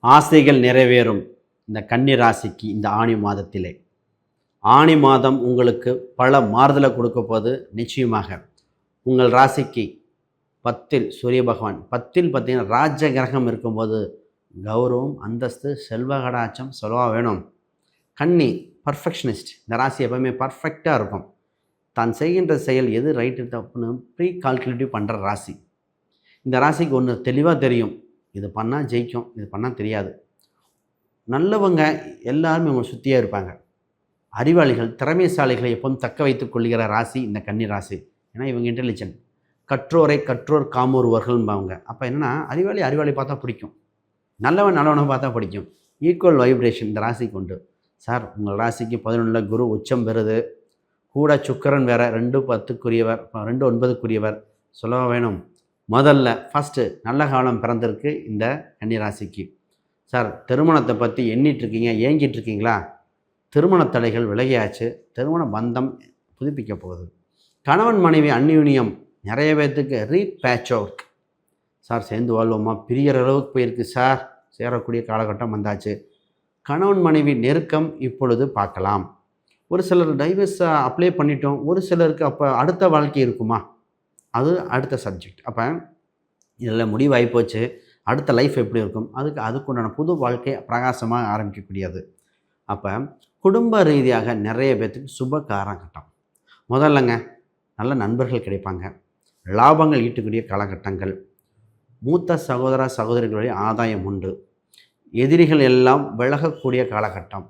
ஆசைகள் நிறைவேறும் இந்த கன்னி ராசிக்கு இந்த ஆணி மாதத்திலே. ஆணி மாதம் உங்களுக்கு பல மாறுதலை கொடுக்க போது. நிச்சயமாக உங்கள் ராசிக்கு 10ல் சூரிய பகவான், 10ல் பார்த்தீங்கன்னா ராஜ கிரகம் இருக்கும்போது கௌரவம், அந்தஸ்து, செல்வ கடாச்சம் செலவாக வேணும். கன்னி பர்ஃபெக்ஷனிஸ்ட், இந்த ராசி எப்பவுமே பர்ஃபெக்டாக இருக்கும். தான் செய்கின்ற செயல் எது ரைட்டு தப்புன்னு ப்ரீ கால்குலேட்டிவ் பண்ணுற ராசி. இந்த ராசிக்கு ஒன்று தெளிவாக தெரியும், இது பண்ணால் ஜெயிக்கும், இது பண்ணால் தெரியாது. நல்லவங்க எல்லாருமே உங்களை சுற்றியே இருப்பாங்க. அறிவாளிகள், திறமைசாலிகளை எப்போதும் தக்க வைத்துக் கொள்கிற ராசி இந்த கன்னி ராசி. ஏன்னா இவங்க இன்டெலிஜென்ட். கற்றோரை கற்றோர் காமொருவர்கள்பாங்க. அப்போ என்னென்னா அறிவாளி பார்த்தா பிடிக்கும், நல்லவனை பார்த்தா பிடிக்கும். ஈக்குவல் வைப்ரேஷன் இந்த ராசிக்கு உண்டு. சார் உங்கள் ராசிக்கு 11 குரு உச்சம் பெறுது, கூட சுக்கிரன் வேற 2/10க்குரியவர், 2/9க்குரியவர். சொல்ல வேணும். முதல்ல ஃபஸ்ட்டு நல்ல காலம் பிறந்திருக்கு இந்த கன்னி ராசிக்கு. சார் திருமணத்தை பற்றி எண்ணிட்டுருக்கீங்க, ஏங்கிட்டுருக்கீங்களா? திருமண தடைகள் விலகியாச்சு, திருமண பந்தம் புதுப்பிக்க போகுது. கணவன் மனைவி அந்யூன்யம் நிறைய பேர்த்துக்கு ரீபேட்ச் ஒர்க். சார் சேர்ந்து வாழ்வோமா, பிரியற அளவுக்கு போயிருக்கு சார், சேரக்கூடிய காலகட்டம் வந்தாச்சு. கணவன் மனைவி நெருக்கம் இப்பொழுது பார்க்கலாம். ஒரு சிலர் டைவர்ஸ் அப்ளை பண்ணிட்டோம், ஒரு சிலருக்கு அப்போ அடுத்த வாழ்க்கை இருக்குமா, அது அடுத்த சப்ஜெக்ட். அப்போ இதில் முடிவாகி போச்சு, அடுத்த லைஃப் எப்படி இருக்கும், அதுக்குண்டான புது வாழ்க்கை பிரகாசமாக ஆரம்பிக்கக்கூடியது. அப்போ குடும்ப ரீதியாக நிறைய பேர்த்துக்கு சுப காலகட்டம். முதல்லங்க நல்ல நண்பர்கள் கிடைப்பாங்க, லாபங்கள் ஈட்டக்கூடிய காலகட்டங்கள், மூத்த சகோதர சகோதரிகளுடைய ஆதாயம் உண்டு, எதிரிகள் எல்லாம் விலகக்கூடிய காலகட்டம்,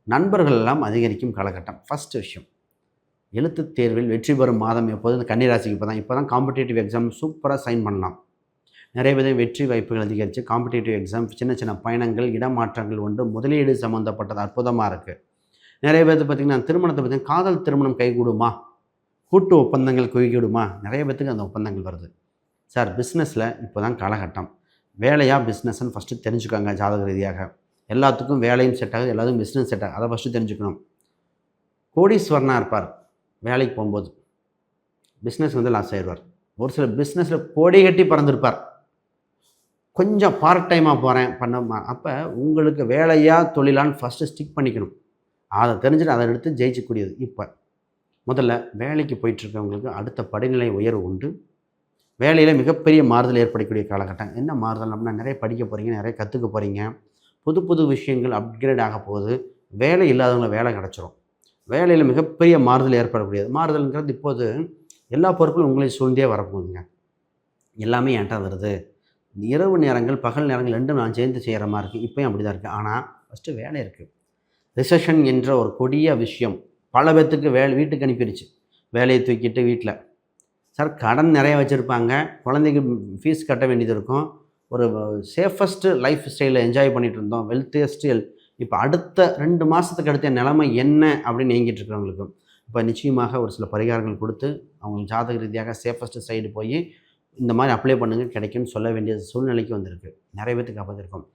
நண்பர்கள் எல்லாம் அதிகரிக்கும் காலகட்டம். ஃபஸ்ட்டு விஷயம், எழுத்துத் தேர்வில் வெற்றி பெறும் மாதம் எப்போது இந்த கன்னிராசிக்கு இப்போ தான் காம்படிட்டிவ் எக்ஸாம் சூப்பராக சைன் பண்ணலாம். நிறைய பேர் வெற்றி வாய்ப்புகள் அதிகரித்து காம்படிட்டிவ் எக்ஸாம், சின்ன சின்ன பயணங்கள், இடமாற்றங்கள் உண்டு, முதலீடு சம்மந்தப்பட்டது அற்புதமாக இருக்குது. நிறைய பேர்த்து பார்த்திங்கன்னா திருமணத்தை பார்த்திங்கன்னா காதல் திருமணம் கைகூடுமா, கூட்டு ஒப்பந்தங்கள் குவிக்கிடுமா, நிறைய பேர்த்துக்கு அந்த ஒப்பந்தங்கள் வருது. சார் பிஸ்னஸில் இப்போ தான் காலகட்டம். வேலையாக பிஸ்னஸ்ன்னு ஃபஸ்ட்டு தெரிஞ்சுக்கோங்க. ஜாதக ரீதியாக எல்லாத்துக்கும் வேலையும் செட் ஆகுது, எல்லாத்துக்கும் பிஸ்னஸ் செட் ஆகுது, அதை ஃபஸ்ட்டு தெரிஞ்சுக்கணும். கோடீஸ்வரனாக இருப்பார், வேலைக்கு போகும்போது பிஸ்னஸ் லாஸ் ஆயிடுவார். ஒரு சில பிஸ்னஸில் கோடி கட்டி பறந்துருப்பார், கொஞ்சம் பார்ட் டைமாக போகிறேன் பண்ண. அப்போ உங்களுக்கு வேலையாக தொழிலான்னு ஃபஸ்ட்டு ஸ்டிக் பண்ணிக்கணும். அதை தெரிஞ்சுட்டு அதை எடுத்து ஜெயிச்சக்கூடியது. இப்போ முதல்ல வேலைக்கு போயிட்டுருக்கவங்களுக்கு அடுத்த படிநிலை உயர்வு உண்டு. வேலையில் மிகப்பெரிய மாறுதல் ஏற்படக்கூடிய காலகட்டம். என்ன மாறுதல் அப்படின்னா, நிறைய படிக்க போகிறீங்க, நிறைய கற்றுக்க போகிறீங்க, புது புது விஷயங்கள் அப்கிரேட் ஆக போகுது. வேலை இல்லாதவங்கள வேலை கிடச்சிரும். வேலையில் மிகப்பெரிய மாறுதல் ஏற்படக்கூடியது. மாறுதல்ங்கிறது இப்போது எல்லா பொறுப்புகளும் உங்களை சூழ்ந்தே வரப்போகுதுங்க. எல்லாமே என்கிட்ட வருது. இரவு நேரங்கள் பகல் நேரங்கள் ரெண்டும் நான் சேர்ந்து செய்கிற மாதிரி இருக்குது. இப்போயும் அப்படி தான் இருக்குது. ஆனால் ஃபஸ்ட்டு வேலை இருக்குது. ரிசெஷன் என்ற ஒரு கொடிய விஷயம் பல பேர்த்துக்கு வீட்டுக்கு அனுப்பிடுச்சு. வேலையை தூக்கிட்டு வீட்டில். சார் கடன் நிறைய வச்சுருப்பாங்க, குழந்தைக்கு ஃபீஸ் கட்ட வேண்டியது இருக்கும், ஒரு சேஃபஸ்ட்டு லைஃப் ஸ்டைலில் என்ஜாய் பண்ணிகிட்டு இருந்தோம், வெல்த்தியஸ்ட். இப்போ அடுத்த 2 மாதத்துக்கு அடுத்த நிலைமை என்ன அப்படின்னு ஏங்கிட்டு இருக்கிறவங்களுக்கு இப்போ நிச்சயமாக ஒரு சில பரிகாரங்கள் கொடுத்து அவங்க ஜாதக ரீதியாக சேஃபஸ்ட்டு சைடு போய் இந்த மாதிரி அப்ளை பண்ணுங்க, கிடைக்கும்னு சொல்ல வேண்டிய சூழ்நிலைக்கு வந்திருக்கு. நிறைய பேர்த்துக்கு காப்பாற்றிருக்கோம்.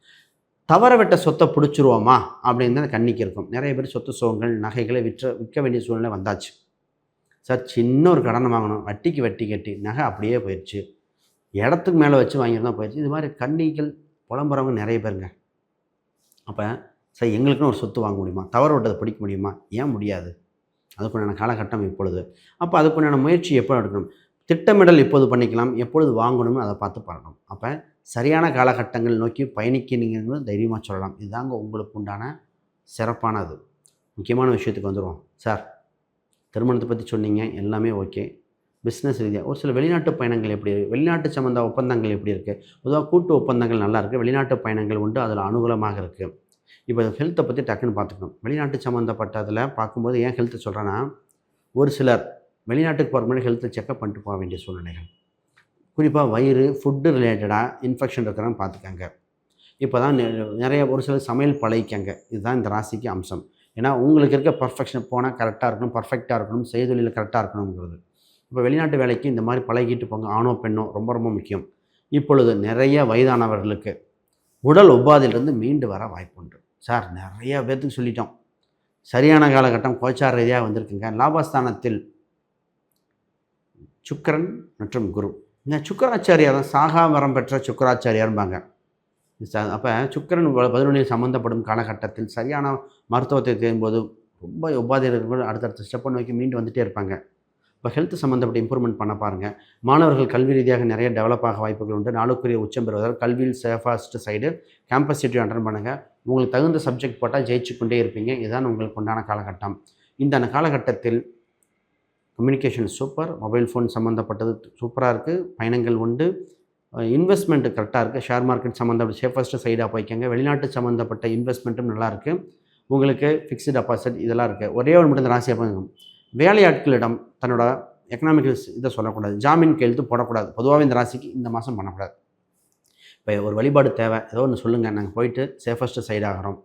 தவற விட்ட சொத்தை பிடிச்சிருவோமா அப்படின்னு தான் கண்ணிக்கு இருக்கும். நிறைய பேர் சொத்து சுகங்கள் நகைகளை விற்க வேண்டிய சூழ்நிலை வந்தாச்சு. சார் சின்ன ஒரு கடன் வாங்கணும், வட்டிக்கு வட்டி கட்டி நகை அப்படியே போயிடுச்சு, இடத்துக்கு மேலே வச்சு வாங்கியிருந்தால் போயிடுச்சு. இது மாதிரி கன்னிகள் புலம்புறவங்க நிறைய பேருங்க. அப்போ சார் எங்களுக்குன்னு ஒரு சொத்து வாங்க முடியுமா, தவறு விட்டதை பிடிக்க முடியுமா, ஏன் முடியாது? அதுக்குண்டான காலகட்டம் இப்பொழுது. அப்போ அதுக்குண்டான முயற்சி எப்போ எடுக்கணும், திட்டமிடல் எப்போது பண்ணிக்கலாம், எப்பொழுது வாங்கணும்னு அதை பார்த்து பண்ணணும். அப்போ சரியான காலகட்டங்கள் நோக்கி பயணிக்கிறீங்கன்னு தைரியமாக சொல்லலாம். இதுதாங்க உங்களுக்கு உண்டான சிறப்பானது. முக்கியமான விஷயத்துக்கு வந்துடுவோம். சார் திருமணத்தை பற்றி சொன்னீங்க, எல்லாமே ஓகே. பிஸ்னஸ் ரீதியாக ஒரு சில வெளிநாட்டு பயணங்கள் எப்படி இருக்குது, வெளிநாட்டு சம்மந்த ஒப்பந்தங்கள் எப்படி இருக்குது? பொதுவாக கூட்டு ஒப்பந்தங்கள் நல்லா இருக்குது, வெளிநாட்டு பயணங்கள் உண்டு, அதில் அனுகூலமாக இருக்குது. இப்போ ஹெல்த்தை பற்றி டக்குன்னு பார்த்துக்கணும். வெளிநாட்டு சம்மந்தப்பட்டதில் பார்க்கும்போது ஏன் ஹெல்த்தை சொல்கிறேன்னா, ஒரு சிலர் வெளிநாட்டுக்கு போகிற முன்னாடி ஹெல்த்தை செக்கப் பண்ணிட்டு போக வேண்டிய சூழ்நிலைகள். குறிப்பாக வயிறு, ஃபுட்டு ரிலேட்டடாக இன்ஃபெக்ஷன் இருக்கிறான்னு பார்த்துக்கங்க. இப்போ தான் நிறைய ஒரு சில சமையல் பழகிக்கங்க. இதுதான் இந்த ராசிக்கு அம்சம். ஏன்னா உங்களுக்கு இருக்க பர்ஃபெக்ஷன் போனால் கரெக்டாக இருக்கணும், பர்ஃபெக்டாக இருக்கணும், செய்தொழில் கரெக்டாக இருக்கணுங்கிறது. இப்போ வெளிநாட்டு வேலைக்கு இந்த மாதிரி பழகிட்டு போங்க. ஆணோ பெண்ணோ ரொம்ப ரொம்ப முக்கியம். இப்பொழுது நிறைய வயதானவர்களுக்கு உடல் உபாதையிலிருந்து மீண்டு வர வாய்ப்புண்டு. சார் நிறைய பேர்த்துக்கு சொல்லிட்டோம். சரியான காலகட்டம் கோச்சார ரீதியாக வந்திருக்குங்க. லாபஸ்தானத்தில் சுக்கிரன் மற்றும் குரு. இந்த சுக்கராச்சாரியார் தான் சாகா வரம் பெற்ற சுக்கராச்சாரியார்பாங்க. அப்போ சுக்கிரன் 11 சம்மந்தப்படும் காலகட்டத்தில் சரியான மருத்துவத்தை தேடும்போது ரொம்ப உபாதைகள் அடுத்தடுத்த ஸ்டெப்பை நோக்கி மீண்டு வந்துகிட்டே இருப்பாங்க. இப்போ ஹெல்த் சம்மந்தப்பட்ட இம்ப்ரூவ்மெண்ட் பண்ண பாருங்கள். மாணவர்கள் கல்வி ரீதியாக நிறைய டெவலப் ஆக வாய்ப்புகள் உண்டு. நாளுக்குரிய உச்சம் பெறுவதால் கல்வியில் சேஃபாஸ்ட் சைடு கேம்பஸ் இன்டர்வியூ அட்டன் பண்ணுங்கள். உங்களுக்கு தகுந்த சப்ஜெக்ட் போட்டால் ஜெயிச்சு கொண்டே இருப்பீங்க. இதுதான் உங்களுக்கு உண்டான காலகட்டம். இந்த காலகட்டத்தில் கம்யூனிகேஷன் சூப்பர், மொபைல் ஃபோன் சம்மந்தப்பட்டது சூப்பராக இருக்குது, பயணங்கள் உண்டு, இன்வெஸ்ட்மெண்ட்டு கரெக்டாக இருக்குது, ஷேர் மார்க்கெட் சம்மந்தப்பட்ட சேஃபஸ்ட்டு சைடாக போய்க்கங்க. வெளிநாட்டு சம்மந்தப்பட்ட இன்வெஸ்ட்மெண்ட்டும் நல்லாயிருக்கு. உங்களுக்கு ஃபிக்ஸ்டு டெபாசிட் இதெல்லாம் இருக்குது. ஒரே ஒரு மட்டும் இந்த ராசியாக போங்க. வேலையாட்களிடம் தன்னோட எக்கனாமிக்கல்ஸ் இதை சொல்லக்கூடாது, ஜாமீன் கையெழுத்து போடக்கூடாது. பொதுவாகவே இந்த ராசிக்கு இந்த மாதம் பண்ணக்கூடாது. இப்போ ஒரு வழிபாடு தேவை, ஏதோ ஒன்று சொல்லுங்கள், நாங்கள் போயிட்டு சேஃபஸ்ட்டு சைடு ஆகிறோம்.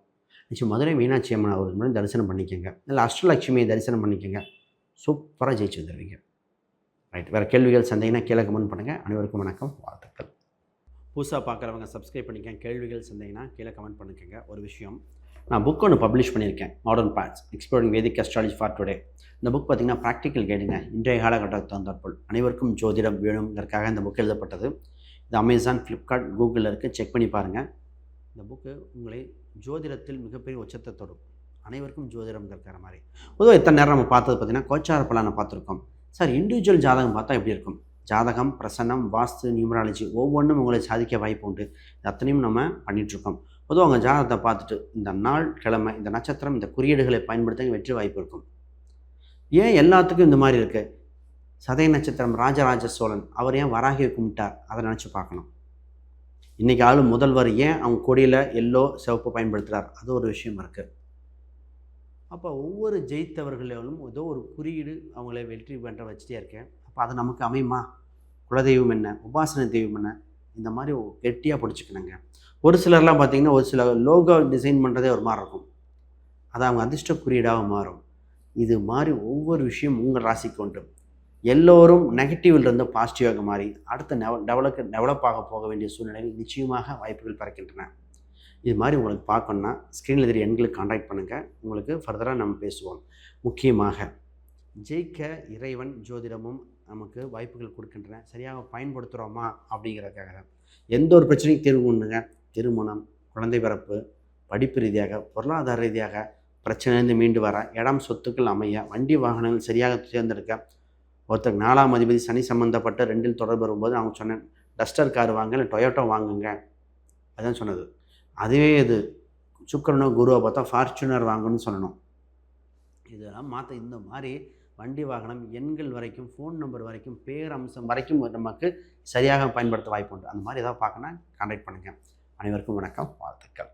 நிச்சயம் மதுரை மீனாட்சி அம்மன் ஒரு முறை தரிசனம் பண்ணிக்கோங்க, இல்லை அஷ்டலட்சுமியை தரிசனம் பண்ணிக்கோங்க, சூப்பராக ஜெயிச்சு வந்துடுவீங்க. ரைட். வேறு கேள்விகள் சந்தேகம்னா கீழே கமெண்ட் பண்ணுங்கள். அனைவருக்கும் வணக்கம், வாழ்த்துக்கள். புதுசாக பார்க்குறவங்க சப்ஸ்கிரைப் பண்ணிக்கங்க. கேள்விகள் சந்தேகம்னா கீழே கமெண்ட் பண்ணிக்கோங்க. ஒரு விஷயம், நான் புக் ஒன்று பப்ளிஷ் பண்ணியிருக்கேன், modern parts exploring Vedic astrology for today. இந்த புக் பார்த்திங்கன்னா ப்ராக்டிக்கல் கைடுங்க, இன்றைய காலகட்டத்துக்கு தகுந்தாற்போல் அனைவருக்கும் ஜோதிடம் வேணுங்கிறதுக்காக இந்த புக் எழுதப்பட்டது. இது அமேசான், ஃப்ளிப்கார்ட், கூகுளில் இருக்குது, செக் பண்ணி பாருங்கள். இந்த புக்கு உங்களை ஜோதிடத்தில் மிகப்பெரிய உச்சத்தை தொடும். அனைவருக்கும் ஜோதிடம் இருக்கிற மாதிரி. பொதுவாக இத்தனை நேரம் நம்ம பார்த்தது பார்த்திங்கன்னா கோச்சார பலனை பார்த்துருக்கோம். சார் இண்டிவிஜுவல் ஜாதகம் பார்த்தா எப்படி இருக்கும்? ஜாதகம், பிரசன்னம், வாஸ்து, நியூமராலஜி ஒவ்வொன்றும் உங்களை சாதிக்க வாய்ப்பு உண்டு. இது அத்தனையும் நம்ம பண்ணிகிட்ருக்கோம். பொதுவாக உங்கள் ஜாதகத்தை பார்த்துட்டு இந்த நாள், கிழமை, இந்த நட்சத்திரம், இந்த குறியீடுகளை பயன்படுத்த வெற்றி வாய்ப்பு இருக்கும். ஏன் எல்லாத்துக்கும் இந்த மாதிரி இருக்குது? சதய நட்சத்திரம் ராஜராஜ சோழன், அவர் ஏன் வராகியை கும்பிட்டார்? அதை நினச்சி பார்க்கணும். இன்றைக்கி ஆளு முதல்வர் ஏன் அவங்க கொடியில் எல்லோ சிவப்பு பயன்படுத்துகிறார்? அது ஒரு விஷயம் இருக்குது. அப்போ ஒவ்வொரு ஜெயித்தவர்களும் ஏதோ ஒரு குறியீடு அவங்கள வெற்றி பெற்ற வச்சுட்டே இருக்கேன். அப்போ அது நமக்கு அமையுமா? குலதெய்வம் என்ன, உபாசன தெய்வம் என்ன, இந்த மாதிரி கெட்டியாக பிடிச்சிக்கணுங்க. ஒரு சிலர்லாம் பார்த்திங்கன்னா ஒரு சில லோகோ டிசைன் பண்ணுறதே ஒரு மாதிரி இருக்கும், அது அவங்க அதிர்ஷ்ட குறியீடாக மாறும். இது மாதிரி ஒவ்வொரு விஷயம் உங்கள் ராசிக்கு உண்டு. எல்லோரும் நெகட்டிவ்லேருந்து பாசிட்டிவாக மாறி அடுத்த டெவலப்பாக போக வேண்டிய சூழ்நிலைகள் நிச்சயமாக வாய்ப்புகள் பிறக்கின்றன. இது மாதிரி உங்களுக்கு பார்க்கணுன்னா ஸ்க்ரீனில் தெரிய எண்களுக்கு கான்டாக்ட் பண்ணுங்கள். உங்களுக்கு ஃபர்தராக நம்ம பேசுவோம். முக்கியமாக ஜெயிக்க இறைவன் ஜோதிடமும் நமக்கு வாய்ப்புகள் கொடுக்கின்றன. சரியாக பயன்படுத்துகிறோமா அப்படிங்கிறதுக்காக தான். எந்த ஒரு பிரச்சனையும் தீர்வு பண்ணுங்க. திருமணம், குழந்தை பிறப்பு, படிப்பு ரீதியாக, பொருளாதார ரீதியாக பிரச்சனையிலேருந்து மீண்டு வர, இடம், சொத்துக்கள் அமைய, வண்டி வாகனங்கள் சரியாக தேர்ந்தெடுக்க. ஒருத்தர் 4ஆம் அதிபதி சனி சம்மந்தப்பட்ட 2இல் தொடர்பு வரும்போது அவங்க சொன்னேன், டஸ்டர் கார் வாங்க, இல்லை டொயோட்டோ வாங்குங்க, அதுதான் சொன்னது. அதுவே இது சுக்கிரனோ குருவை பார்த்தா ஃபார்ச்சுனர் வாங்கணும்னு சொல்லணும். இதெல்லாம் மாற்ற இந்த மாதிரி வண்டி வாகனம் எண்கள் வரைக்கும், ஃபோன் நம்பர் வரைக்கும், பேர் அம்சம் வரைக்கும் நமக்கு சரியாக பயன்படுத்த வாய்ப்பு உண்டு. அந்த மாதிரி ஏதாவது பார்க்கணுன்னா கான்டாக்ட் பண்ணுங்கள். அனைவருக்கும் வணக்கம், வாழ்த்துக்கள்.